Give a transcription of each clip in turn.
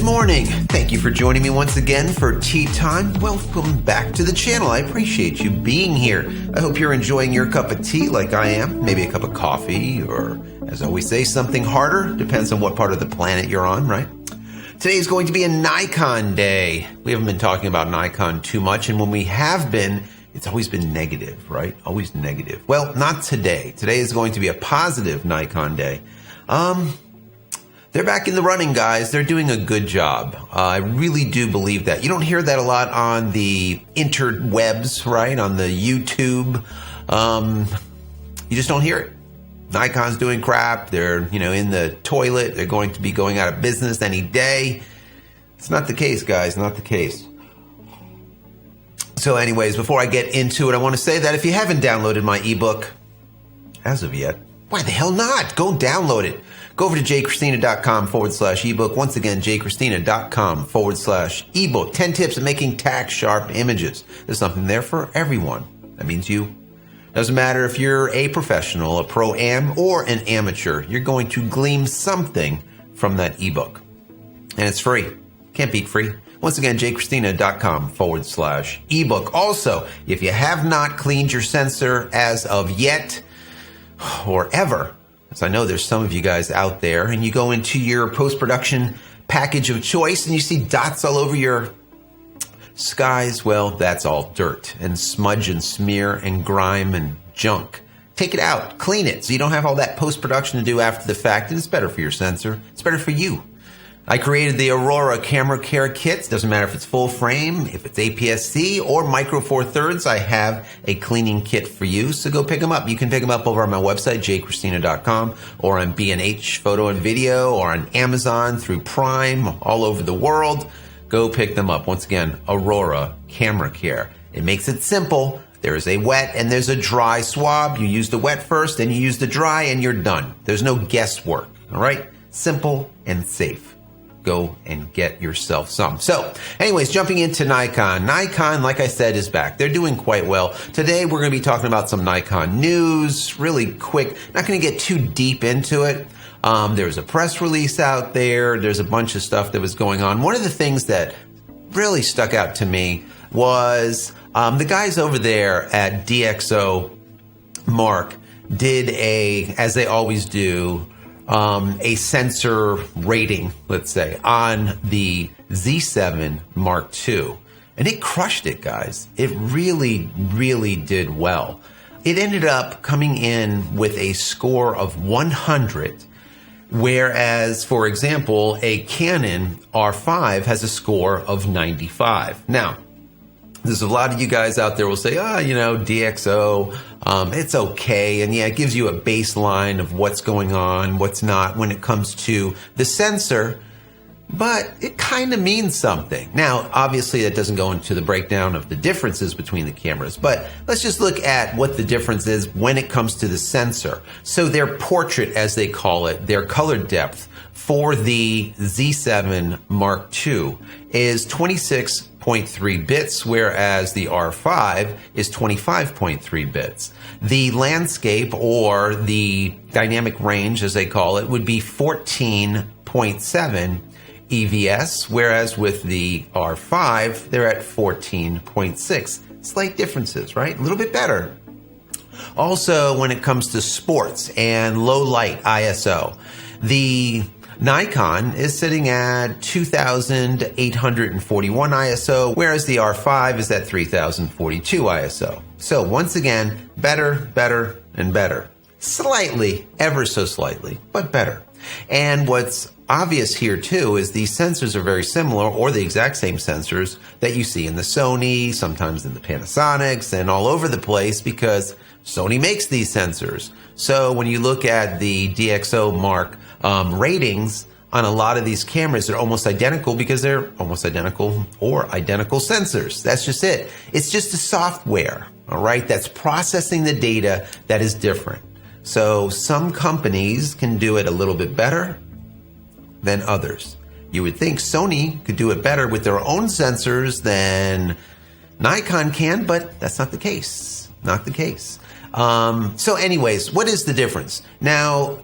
morning. Thank you for joining me once again for Tea Time. Welcome back to the channel. I appreciate you being here. I hope you're enjoying your cup of tea like I am. Maybe a cup of coffee, or as I always say, something harder. Depends on what part of the planet you're on, right? Today is going to be a Nikon day. We haven't been talking about Nikon too much, and when we have been, it's always been negative, right? Always negative. Well, not today. Today is going to be a positive Nikon day. They're back in the running, guys. They're doing a good job. I really do believe that. You don't hear that a lot on the interwebs, right? On the YouTube. You just don't hear it. Nikon's doing crap. They're, in the toilet. They're going to be going out of business any day. It's not the case, guys. Not the case. So anyways, before I get into it, I want to say that if you haven't downloaded my ebook as of yet, why the hell not? Go download it. Go over to JCristina.com/ebook. Once again, JCristina.com/ebook. 10 tips of making tax sharp images. There's something there for everyone. That means you. Doesn't matter if you're a professional, a pro-am, or an amateur. You're going to glean something from that ebook. And it's free. Can't beat free. Once again, JCristina.com/ebook. Also, if you have not cleaned your sensor as of yet or ever, because I know there's some of you guys out there, and you go into your post-production package of choice and you see dots all over your skies, well, that's all dirt and smudge and smear and grime and junk. Take it out, clean it, so you don't have all that post-production to do after the fact, and it's better for your sensor. It's better for you. I created the Aurora Camera Care Kit. Doesn't matter if it's full frame, if it's APS-C, or Micro Four Thirds. I have a cleaning kit for you, so go pick them up. You can pick them up over on my website, JCristina.com, or on B&H Photo and Video, or on Amazon, through Prime, all over the world. Go pick them up. Once again, Aurora Camera Care. It makes it simple. There is a wet and there's a dry swab. You use the wet first, then you use the dry, and you're done. There's no guesswork, all right? Simple and safe. Go and get yourself some. So, anyways, jumping into Nikon. Nikon, like I said, is back. They're doing quite well. Today, we're going to be talking about some Nikon news, really quick. Not going to get too deep into it. There's a press release out there. There's a bunch of stuff that was going on. One of the things that really stuck out to me was the guys over there at DXO Mark did as they always do, a sensor rating, let's say, on the Z7 Mark II. And it crushed it, guys. It really, really did well. It ended up coming in with a score of 100, whereas, for example, a Canon R5 has a score of 95. Now, there's a lot of you guys out there will say, DXO, it's okay. And yeah, it gives you a baseline of what's going on, what's not when it comes to the sensor, but it kind of means something. Now, obviously, that doesn't go into the breakdown of the differences between the cameras, but let's just look at what the difference is when it comes to the sensor. So their portrait, as they call it, their color depth for the Z7 Mark II is 26.3 bits, whereas the R5 is 25.3 bits. The landscape, or the dynamic range, as they call it, would be 14.7 EVS, whereas with the R5, they're at 14.6. Slight differences, right? A little bit better. Also, when it comes to sports and low light ISO, the Nikon is sitting at 2,841 ISO, whereas the R5 is at 3,042 ISO. So once again, better, and better. Slightly, ever so slightly, but better. And what's obvious here too is these sensors are very similar, or the exact same sensors that you see in the Sony, sometimes in the Panasonics, and all over the place, because Sony makes these sensors. So when you look at the DXO Mark ratings on a lot of these cameras, they're almost identical because they're almost identical or identical sensors. That's just it. It's just the software, all right, that's processing the data that is different. So some companies can do it a little bit better than others. You would think Sony could do it better with their own sensors than Nikon can, but that's not the case. Not the case. So anyways, what is the difference? Now,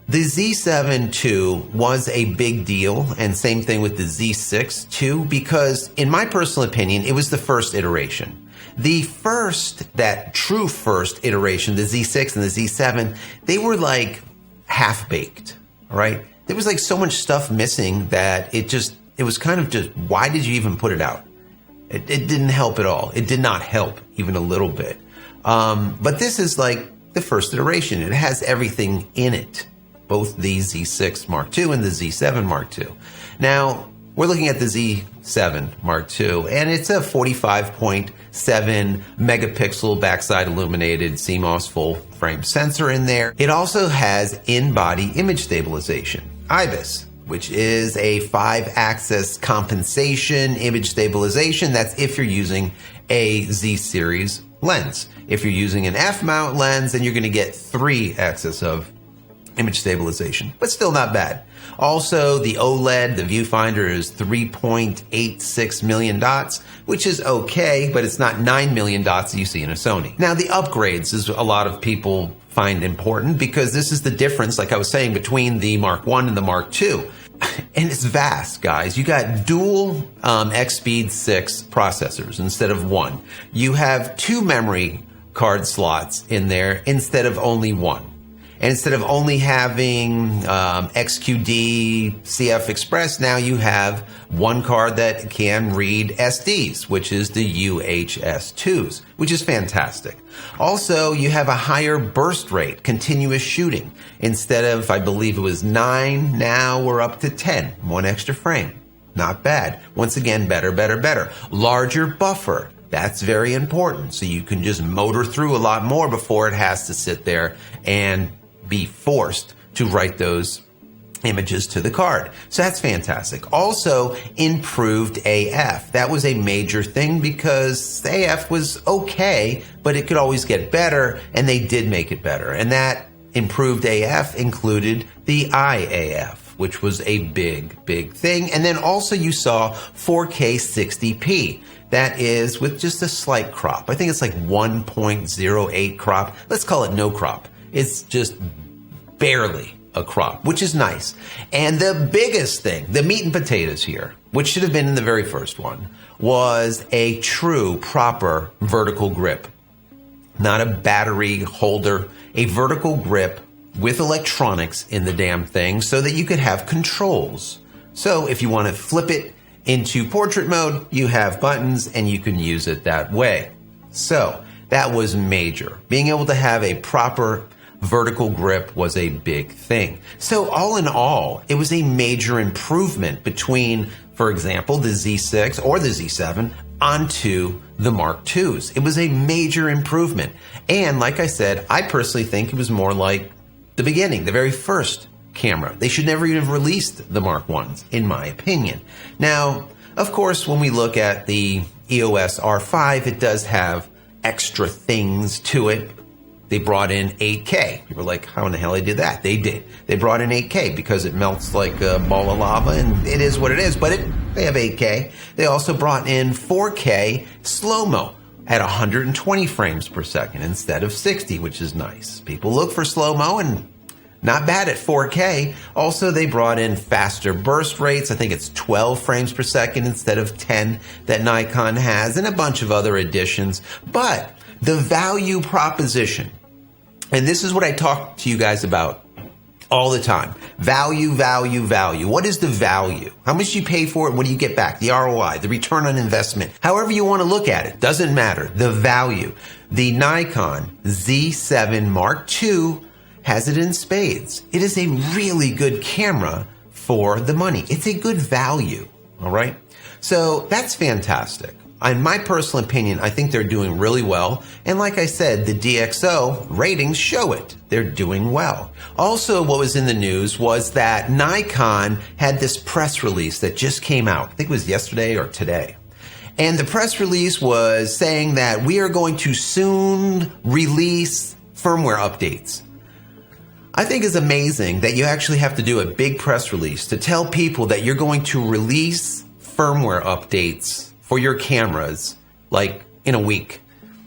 The Z7 II was a big deal, and same thing with the Z6 II, because in my personal opinion, it was the first iteration. That true first iteration, the Z6 and the Z7, they were like half-baked, all right? There was like so much stuff missing that it was kind of just, why did you even put it out? It didn't help at all. It did not help even a little bit. But this is like the first iteration. It has everything in it, both the Z6 Mark II and the Z7 Mark II. Now, we're looking at the Z7 Mark II, and it's a 45.7 megapixel backside illuminated CMOS full frame sensor in there. It also has in-body image stabilization, IBIS, which is a 5-axis compensation image stabilization. That's if you're using a Z series lens. If you're using an F-mount lens, then you're going to get 3 axis of image stabilization, but still not bad. Also, the OLED, the viewfinder, is 3.86 million dots, which is okay, but it's not 9 million dots that you see in a Sony. Now, the upgrades is a lot of people find important because this is the difference, like I was saying, between the Mark I and the Mark II. And it's vast, guys. You got dual XSpeed 6 processors instead of one. You have 2 memory card slots in there instead of only 1. And instead of only having XQD CF Express, now you have one card that can read SDs, which is the UHS-2s, which is fantastic. Also, you have a higher burst rate, continuous shooting. Instead of, I believe it was 9, now we're up to 10, 1 extra frame. Not bad. Once again, better, better, better. Larger buffer. That's very important. So you can just motor through a lot more before it has to sit there and be forced to write those images to the card. So that's fantastic. Also, improved AF. That was a major thing because AF was okay, but it could always get better, and they did make it better. And that improved AF included the IAF, which was a big, big thing. And then also you saw 4K 60p. That is with just a slight crop. I think it's like 1.08 crop. Let's call it no crop. It's just barely a crop, which is nice. And the biggest thing, the meat and potatoes here, which should have been in the very first one, was a true, proper vertical grip. Not a battery holder, a vertical grip with electronics in the damn thing so that you could have controls. So if you want to flip it into portrait mode, you have buttons and you can use it that way. So that was major. Being able to have a proper vertical grip was a big thing. So all in all, it was a major improvement between, for example, the Z6 or the Z7 onto the Mark IIs. It was a major improvement. And like I said, I personally think it was more like the beginning, the very first camera. They should never even have released the Mark Is, in my opinion. Now, of course, when we look at the EOS R5, it does have extra things to it. They brought in 8K. People were like, how in the hell they did that? They did. They brought in 8K because it melts like a ball of lava, and it is what it is, but they have 8K. They also brought in 4K slow-mo at 120 frames per second instead of 60, which is nice. People look for slow-mo, and not bad at 4K. Also, they brought in faster burst rates. I think it's 12 frames per second instead of 10 that Nikon has, and a bunch of other additions. But the value proposition, and this is what I talk to you guys about all the time. Value, value, value. What is the value? How much do you pay for it? What do you get back? The ROI, the return on investment. However you want to look at it, doesn't matter. The value. The Nikon Z7 Mark II has it in spades. It is a really good camera for the money. It's a good value, all right? So that's fantastic. In my personal opinion, I think they're doing really well. And like I said, the DXO ratings show it. They're doing well. Also, what was in the news was that Nikon had this press release that just came out. I think it was yesterday or today. And the press release was saying that we are going to soon release firmware updates. I think it's amazing that you actually have to do a big press release to tell people that you're going to release firmware updates for your cameras like in a week.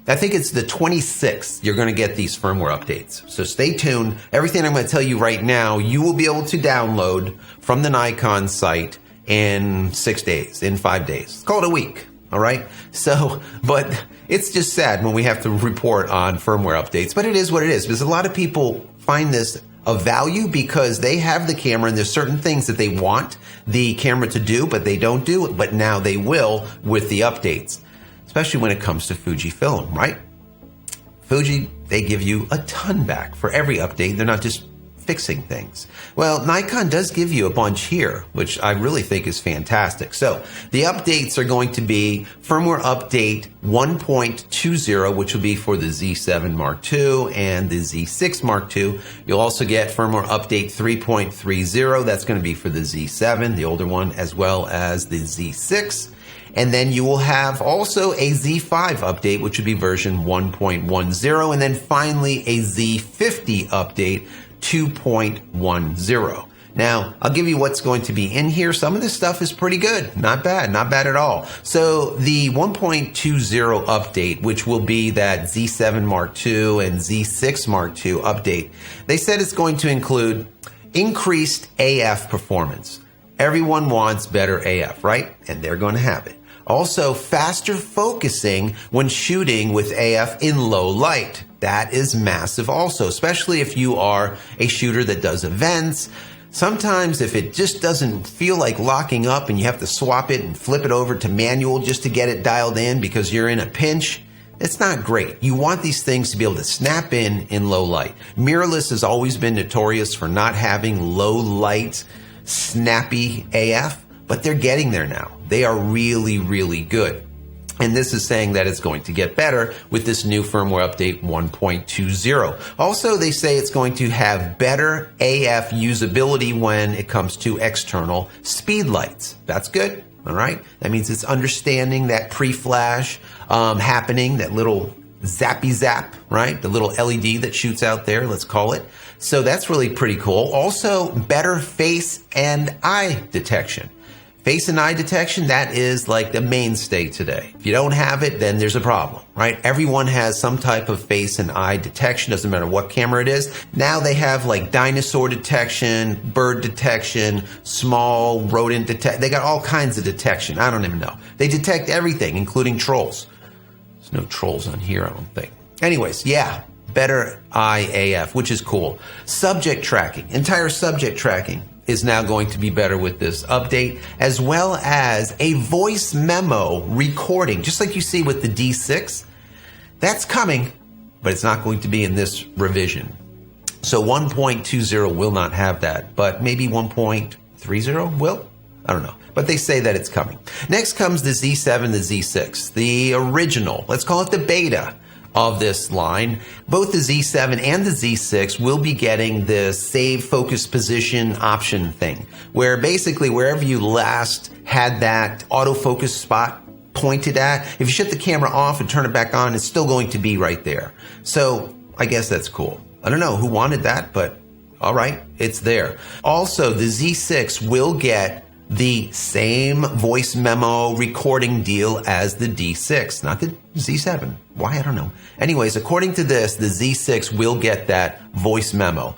I think it's the 26th, you're going to get these firmware updates. So stay tuned. Everything I'm going to tell you right now, you will be able to download from the Nikon site in 6 days, in 5 days. Call it a week, all right? So, but it's just sad when we have to report on firmware updates, but it is what it is, because a lot of people find this of value because they have the camera and there's certain things that they want the camera to do, but they don't do it, but now they will with the updates. Especially when it comes to Fujifilm, right? Fuji, they give you a ton back for every update. They're not just fixing things. Well, Nikon does give you a bunch here, which I really think is fantastic. So the updates are going to be firmware update 1.20, which will be for the Z7 Mark II and the Z6 Mark II. You'll also get firmware update 3.30. That's going to be for the Z7, the older one, as well as the Z6. And then you will have also a Z5 update, which would be version 1.10. And then finally a Z50 update 2.10. Now, I'll give you what's going to be in here. Some of this stuff is pretty good. Not bad at all. So the 1.20 update, which will be that Z7 Mark II and Z6 Mark II update, they said it's going to include increased AF performance. Everyone wants better AF, right? And they're going to have it. Also, faster focusing when shooting with AF in low light. That is massive also, especially if you are a shooter that does events. Sometimes if it just doesn't feel like locking up and you have to swap it and flip it over to manual just to get it dialed in because you're in a pinch, it's not great. You want these things to be able to snap in low light. Mirrorless has always been notorious for not having low light, snappy AF, but they're getting there now. They are really, really good. And this is saying that it's going to get better with this new firmware update 1.20. Also, they say it's going to have better AF usability when it comes to external speed lights. That's good, all right? That means it's understanding that pre-flash happening, that little zappy zap, right? The little LED that shoots out there, let's call it. So that's really pretty cool. Also, better face and eye detection. Face and eye detection, that is like the mainstay today. If you don't have it, then there's a problem, right? Everyone has some type of face and eye detection, doesn't matter what camera it is. Now they have like dinosaur detection, bird detection, small rodent detection. They got all kinds of detection. I don't even know. They detect everything, including trolls. There's no trolls on here, I don't think. Anyways, yeah, better eye AF, which is cool. Subject tracking, entire subject tracking is now going to be better with this update, as well as a voice memo recording, just like you see with the D6. That's coming, but it's not going to be in this revision. So 1.20 will not have that, but maybe 1.30 will? I don't know. But they say that it's coming. Next comes the Z7, the Z6, the original, let's call it the beta of this line. Both the Z7 and the Z6 will be getting the save focus position option thing, where basically wherever you last had that autofocus spot pointed at, if you shut the camera off and turn it back on, it's still going to be right there. So I guess that's cool. I don't know who wanted that, but all right, it's there. Also, the Z6 will get the same voice memo recording deal as the D6, not the Z7. Why? I don't know. Anyways, according to this, the Z6 will get that voice memo.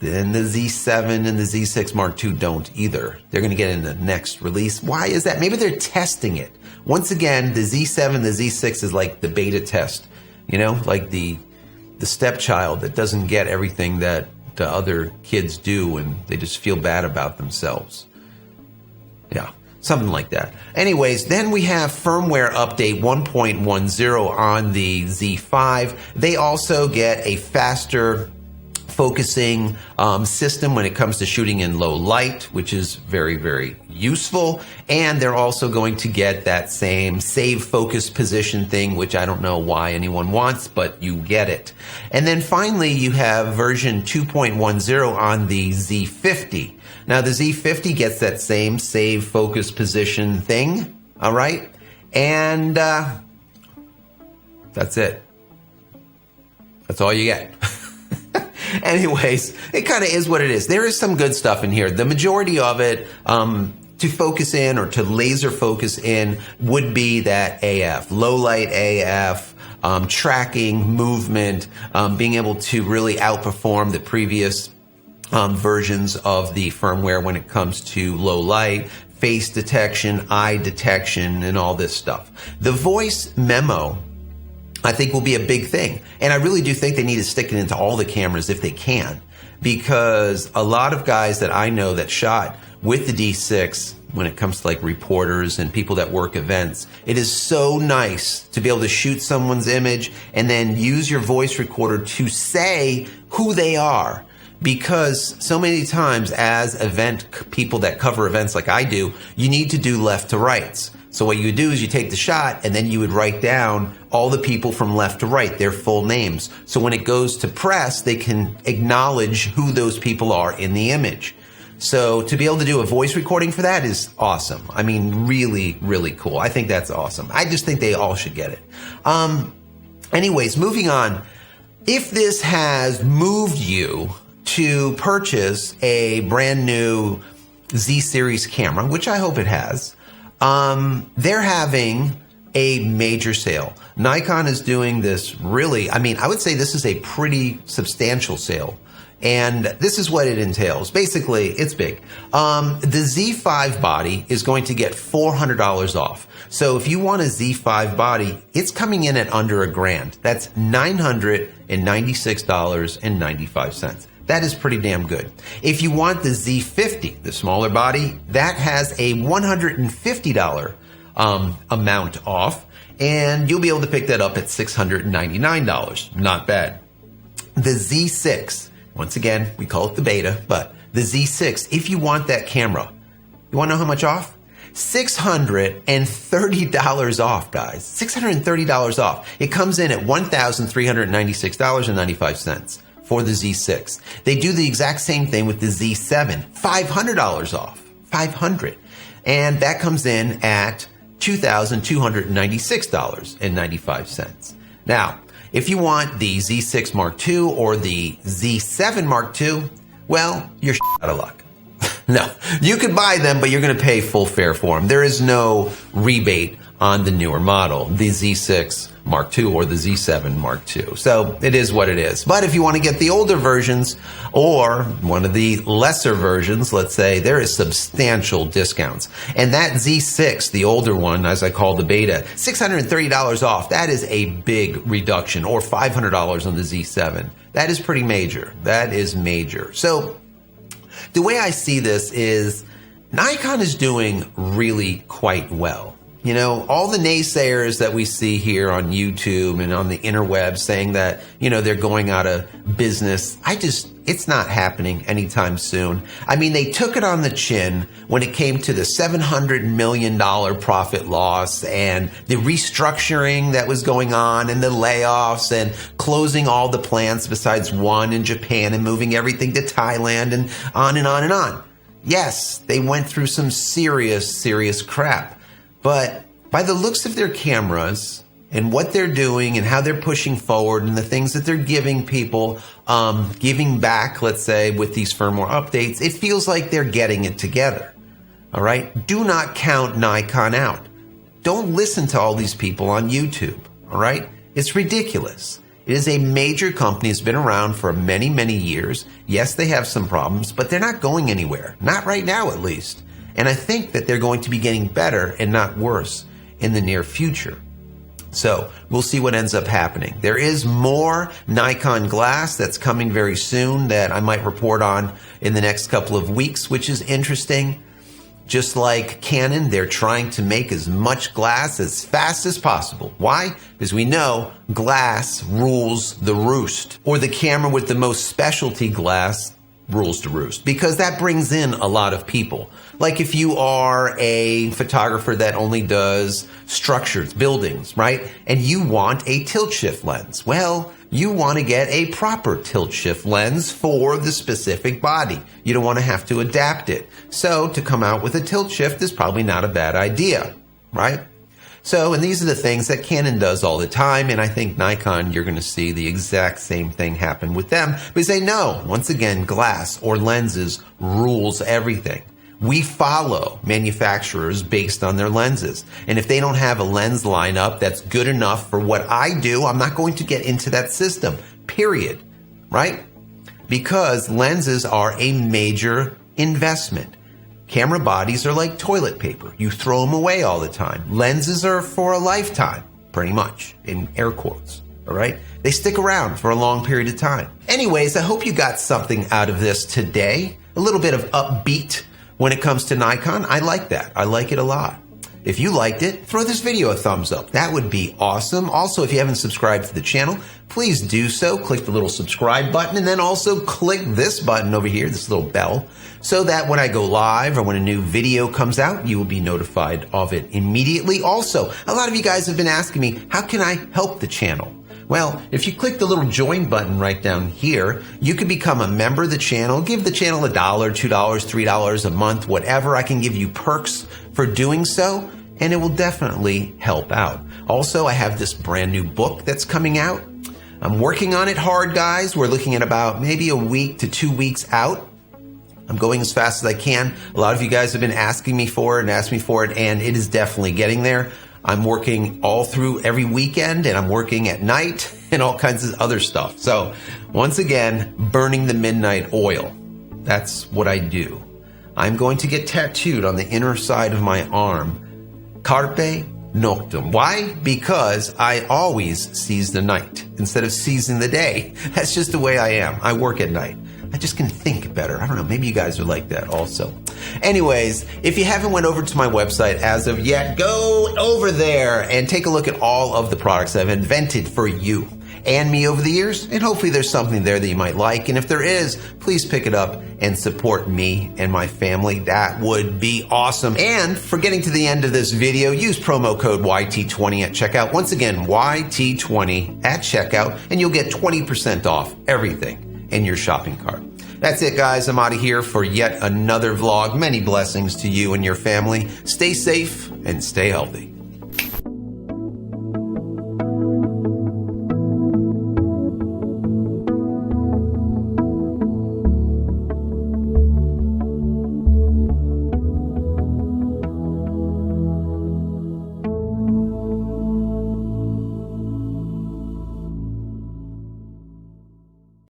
Then the Z7 and the Z6 Mark II don't either. They're going to get it in the next release. Why is that? Maybe they're testing it. Once again, the Z7, the Z6 is like the beta test, you know, like the stepchild that doesn't get everything that the other kids do and they just feel bad about themselves. Yeah, something like that. Anyways, then we have firmware update 1.10 on the Z5. They also get a faster focusing system when it comes to shooting in low light, which is very, very useful. And they're also going to get that same save focus position thing, which I don't know why anyone wants, but you get it. And then finally, you have version 2.10 on the Z50. Now, the Z50 gets that same save focus position thing, all right? And that's it. That's all you get. Anyways, it kind of is what it is. There is some good stuff in here. The majority of it, to focus in or to laser focus in, would be that AF, low light AF, tracking, movement, being able to really outperform the previous versions of the firmware when it comes to low light, face detection, eye detection, and all this stuff. The voice memo, I think, will be a big thing. And I really do think they need to stick it into all the cameras if they can, because a lot of guys that I know that shot with the D6, when it comes to like reporters and people that work events, it is so nice to be able to shoot someone's image and then use your voice recorder to say who they are. Because so many times as event people that cover events like I do, you need to do left to rights. So what you would do is you take the shot and then you would write down all the people from left to right, their full names. So when it goes to press, they can acknowledge who those people are in the image. So to be able to do a voice recording for that is awesome. I mean, really, really cool. I think that's awesome. I just think they all should get it. Anyways, moving on. If this has moved you to purchase a brand new Z series camera, which I hope it has, they're having a major sale. Nikon is doing this really, I mean, I would say this is a pretty substantial sale. And this is what it entails. Basically, it's big. The Z5 body is going to get $400 off. So if you want a Z5 body, it's coming in at under $1,000. That's $996.95. That is pretty damn good. If you want the Z50, the smaller body, that has a $150 amount off, and you'll be able to pick that up at $699. Not bad. The Z6, once again, we call it the beta, but the Z6, if you want that camera, you want to know how much off? $630 off, guys. $630 off. It comes in at $1,396.95 for the Z6. They do the exact same thing with the Z7, $500 off, $500. And that comes in at $2,296.95. Now, if you want the Z6 Mark II or the Z7 Mark II, well, you're out of luck. No, you could buy them, but you're going to pay full fare for them. There is no rebate on the newer model, the Z6 Mark II or the Z7 Mark II. So it is what it is. But if you want to get the older versions or one of the lesser versions, let's say, there is substantial discounts. And that Z6, the older one, as I call the beta, $630 off. That is a big reduction, or $500 on the Z7. That is pretty major. That is major. So the way I see this is Nikon is doing really quite well. You know, all the naysayers that we see here on YouTube and on the interweb saying that, you know, they're going out of business, it's not happening anytime soon. I mean, they took it on the chin when it came to the $700 million profit loss and the restructuring that was going on and the layoffs and closing all the plants besides one in Japan and moving everything to Thailand and on and on and on. Yes, they went through some serious crap. But by the looks of their cameras and what they're doing and how they're pushing forward and the things that they're giving people, giving back, let's say, with these firmware updates, it feels like they're getting it together. All right? Do not count Nikon out. Don't listen to all these people on YouTube. All right? It's ridiculous. It is a major company. It's been around for many, many years. Yes, they have some problems, but they're not going anywhere. Not right now, at least. And I think that they're going to be getting better and not worse in the near future. So we'll see what ends up happening. There is more Nikon glass that's coming very soon that I might report on in the next couple of weeks, which is interesting. Just like Canon, they're trying to make as much glass as fast as possible. Why? Because we know glass rules the roost, or the camera with the most specialty glass rules the roost, because that brings in a lot of people. Like if you are a photographer that only does structures, buildings, right? And you want a tilt shift lens. Well, you want to get a proper tilt shift lens for the specific body. You don't want to have to adapt it. So to come out with a tilt shift is probably not a bad idea, right? So, and these are the things that Canon does all the time, and I think Nikon, you're going to see the exact same thing happen with them, because they know, once again, glass or lenses rules everything. We follow manufacturers based on their lenses. And if they don't have a lens lineup that's good enough for what I do, I'm not going to get into that system, period. Right? Because lenses are a major investment. Camera bodies are like toilet paper. You throw them away all the time. Lenses are for a lifetime, pretty much, in air quotes. All right? They stick around for a long period of time. Anyways, I hope you got something out of this today. A little bit of upbeat when it comes to Nikon. I like that. I like it a lot. If you liked it, throw this video a thumbs up. That would be awesome. Also, if you haven't subscribed to the channel, please do so. Click the little subscribe button and then also click this button over here, this little bell, so that when I go live or when a new video comes out, you will be notified of it immediately. Also, a lot of you guys have been asking me, how can I help the channel? Well, if you click the little join button right down here, you can become a member of the channel, give the channel $1, $2, $3 a month, whatever. I can give you perks for doing so, and it will definitely help out. Also, I have this brand new book that's coming out. I'm working on it hard, guys. We're looking at about maybe a week to 2 weeks out. I'm going as fast as I can. A lot of you guys have been asking me for it and asked me for it, and it is definitely getting there. I'm working all through every weekend, and I'm working at night and all kinds of other stuff. So once again, burning the midnight oil. That's what I do. I'm going to get tattooed on the inner side of my arm, Carpe Noctem. Why? Because I always seize the night instead of seizing the day. That's just the way I am. I work at night. I just can think better. I don't know. Maybe you guys are like that also. Anyways, if you haven't went over to my website as of yet, go over there and take a look at all of the products I've invented for you and me over the years. And hopefully there's something there that you might like. And if there is, please pick it up and support me and my family. That would be awesome. And for getting to the end of this video, use promo code YT20 at checkout. Once again, YT20 at checkout, and you'll get 20% off everything in your shopping cart. That's it, guys. I'm out of here for yet another vlog. Many blessings to you and your family. Stay safe and stay healthy.